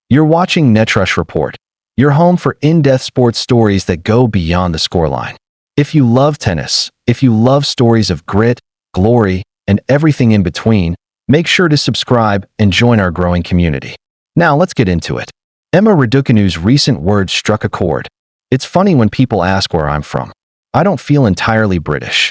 You're watching Netrush Report, your home for in-depth sports stories that go beyond the scoreline. If you love tennis, if you love stories of grit, glory, and everything in between, make sure to subscribe and join our growing community. Now let's get into it. Emma Raducanu'S recent words struck a chord. It's funny when people ask where I'm from. I don't feel entirely British.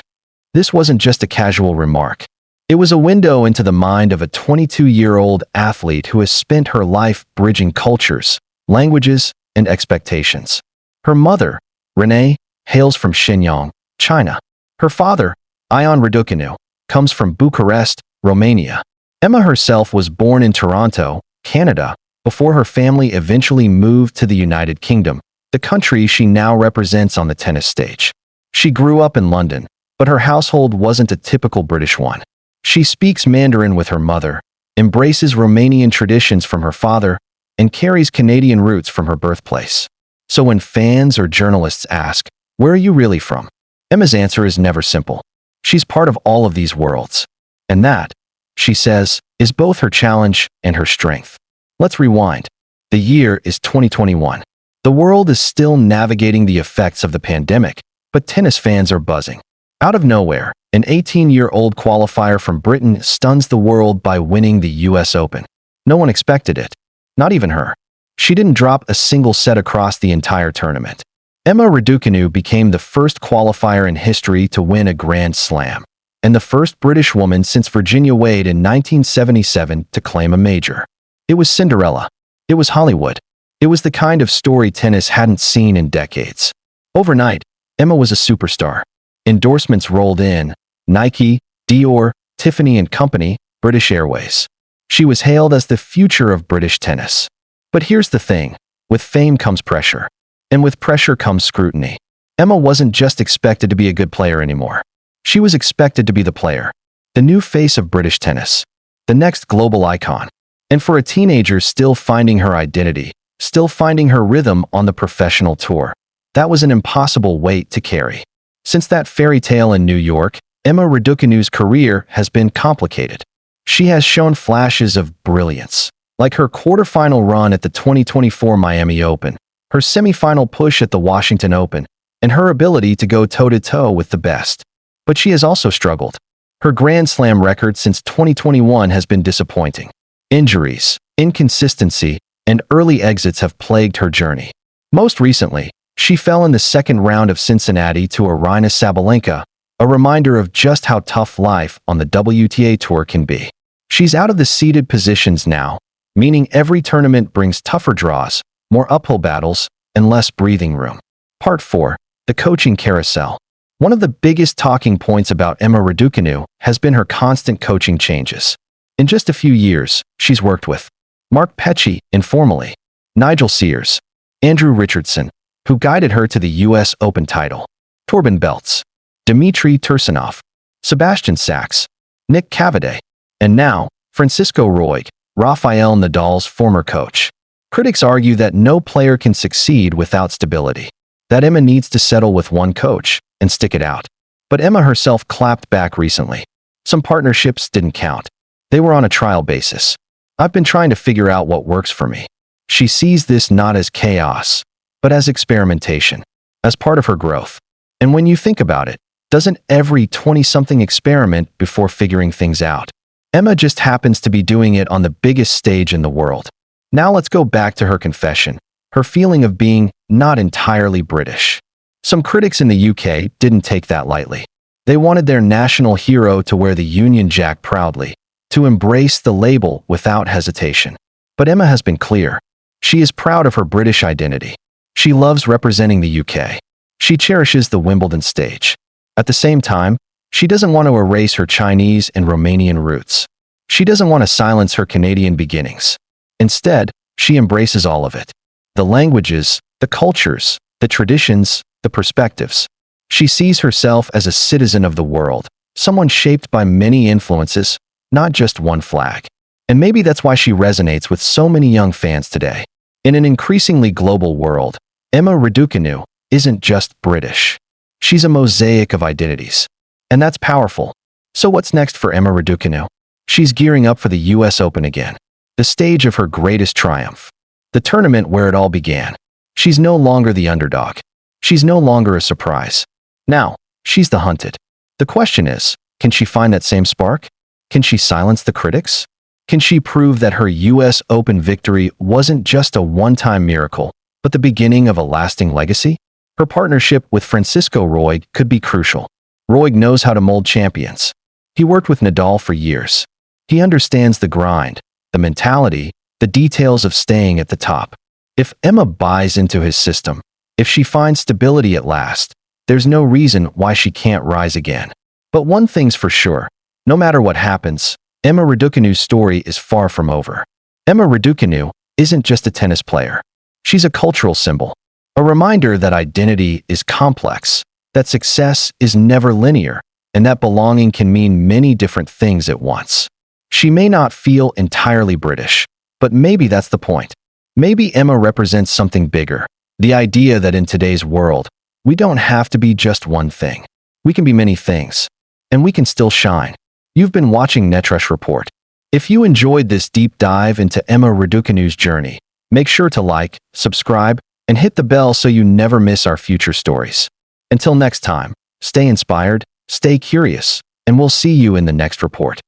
This wasn't just a casual remark. It was a window into the mind of a 22-year-old athlete who has spent her life bridging cultures, languages, and expectations. Her mother, Renee, hails from Shenyang, China. Her father, Ion Raducanu, comes from Bucharest, Romania. Emma herself was born in Toronto, Canada, before her family eventually moved to the United Kingdom, the country she now represents on the tennis stage. She grew up in London, but her household wasn't a typical British one. She speaks Mandarin with her mother, embraces Romanian traditions from her father, and carries Canadian roots from her birthplace. So when fans or journalists ask, "Where are you really from?" Emma's answer is never simple. She's part of all of these worlds. And that, she says, is both her challenge and her strength. Let's rewind. The year is 2021. The world is still navigating the effects of the pandemic, but tennis fans are buzzing. Out of nowhere, an 18-year-old qualifier from Britain stuns the world by winning the US Open. No one expected it. Not even her. She didn't drop a single set across the entire tournament. Emma Raducanu became the first qualifier in history to win a Grand Slam, and the first British woman since Virginia Wade in 1977 to claim a major. It was Cinderella. It was Hollywood. It was the kind of story tennis hadn't seen in decades. Overnight, Emma was a superstar. Endorsements rolled in: Nike, Dior, Tiffany & Company, British Airways. She was hailed as the future of British tennis. But here's the thing. With fame comes pressure. And with pressure comes scrutiny. Emma wasn't just expected to be a good player anymore. She was expected to be the player. The new face of British tennis. The next global icon. And for a teenager still finding her identity, still finding her rhythm on the professional tour, that was an impossible weight to carry. Since that fairy tale in New York, Emma Raducanu'S career has been complicated. She has shown flashes of brilliance, like her quarterfinal run at the 2024 Miami Open, her semifinal push at the Washington Open, and her ability to go toe-to-toe with the best. But she has also struggled. Her Grand Slam record since 2021 has been disappointing. Injuries, inconsistency, and early exits have plagued her journey. Most recently, she fell in the second round of Cincinnati to Aryna Sabalenka, a reminder of just how tough life on the WTA Tour can be. She's out of the seeded positions now, meaning every tournament brings tougher draws, more uphill battles, and less breathing room. Part 4. The Coaching Carousel. One of the biggest talking points about Emma Raducanu has been her constant coaching changes. In just a few years, she's worked with Mark Petchey, informally, Nigel Sears, Andrew Richardson, who guided her to the US Open title, Torben Beltz, Dmitry Tursunov, Sebastian Sachs, Nick Cavaday, and now, Francisco Roig, Rafael Nadal's former coach. Critics argue that no player can succeed without stability, that Emma needs to settle with one coach and stick it out. But Emma herself clapped back recently. Some partnerships didn't count. They were on a trial basis. I've been trying to figure out what works for me. She sees this not as chaos, but as experimentation, as part of her growth. And when you think about it, doesn't every 20-something experiment before figuring things out? Emma just happens to be doing it on the biggest stage in the world. Now let's go back to her confession, her feeling of being not entirely British. Some critics in the UK didn't take that lightly. They wanted their national hero to wear the Union Jack proudly, to embrace the label without hesitation. But Emma has been clear. She is proud of her British identity. She loves representing the UK. She cherishes the Wimbledon stage. At the same time, she doesn't want to erase her Chinese and Romanian roots. She doesn't want to silence her Canadian beginnings. Instead, she embraces all of it. The languages, the cultures, the traditions, the perspectives. She sees herself as a citizen of the world, someone shaped by many influences, not just one flag. And maybe that's why she resonates with so many young fans today. In an increasingly global world, Emma Raducanu isn't just British. She's a mosaic of identities. And that's powerful. So what's next for Emma Raducanu? She's gearing up for the US Open again, the stage of her greatest triumph. the tournament where it all began. She's no longer the underdog. She's no longer a surprise. Now, she's the hunted. The question is, can she find that same spark? Can she silence the critics? Can she prove that her US Open victory wasn't just a one-time miracle, but the beginning of a lasting legacy? Her partnership with Francisco Roig could be crucial. Roig knows how to mold champions. He worked with Nadal for years. He understands the grind, the mentality, the details of staying at the top. If Emma buys into his system, if she finds stability at last, there's no reason why she can't rise again. But one thing's for sure, no matter what happens, Emma Raducanu'S story is far from over. Emma Raducanu isn't just a tennis player. She's a cultural symbol, a reminder that identity is complex, that success is never linear, and that belonging can mean many different things at once. She may not feel entirely British, but maybe that's the point. Maybe Emma represents something bigger, the idea that in today's world, we don't have to be just one thing. We can be many things, and we can still shine. You've been watching Netrush Report. If you enjoyed this deep dive into Emma Raducanu'S journey, make sure to like, subscribe, and hit the bell so you never miss our future stories. Until next time, stay inspired, stay curious, and we'll see you in the next report.